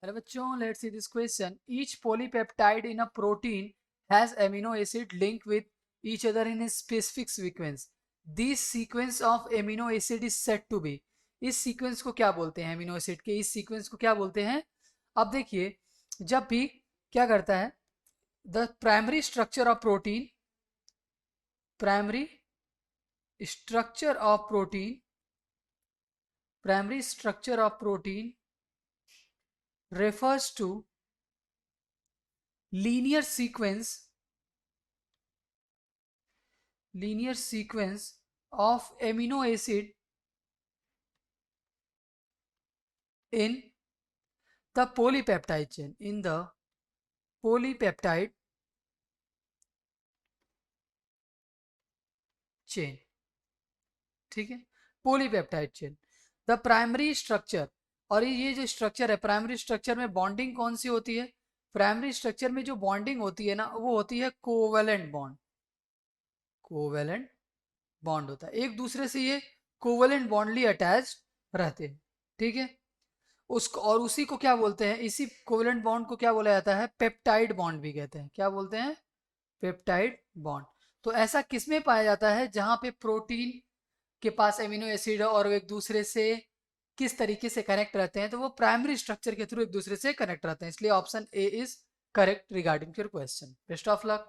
Hello बच्चों, let's see this question. Each polypeptide in a protein has amino acid linked with each other in a specific sequence. This sequence of amino acid is said to be. इस sequence को क्या बोलते हैं? Amino acid के इस sequence को क्या बोलते हैं? अब देखिए, जब भी क्या करता है, the primary structure of protein, primary structure of protein, primary structure of protein refers to linear sequence of amino acid in the polypeptide chain, in the polypeptide chain. ठीक है, polypeptide chain, the primary structure. और ये जो structure है, primary structure में bonding कौन सी होती है? प्राइमरी स्ट्रक्चर में जो बॉन्डिंग होती है ना, वो होती है कोवेलेंट बॉन्ड. कोवेलेंट बॉन्ड होता है, एक दूसरे से ये कोवेलेंट बॉन्डली अटैच रहते हैं. ठीक है, उसको और उसी को क्या बोलते हैं? इसी कोवेलेंट बॉन्ड को क्या बोला जाता है? पेप्टाइड बॉन्ड भी कहते हैं. क्या बोलते हैं? Peptide bond. तो ऐसा किसमें पाया जाता है? जहां पे प्रोटीन के पास एमिनो एसिड और वो एक दूसरे से किस तरीके से कनेक्ट रहते हैं, तो वो प्राइमरी स्ट्रक्चर के थ्रू एक दूसरे से कनेक्ट रहते हैं. इसलिए option A is correct regarding your question. Best of luck.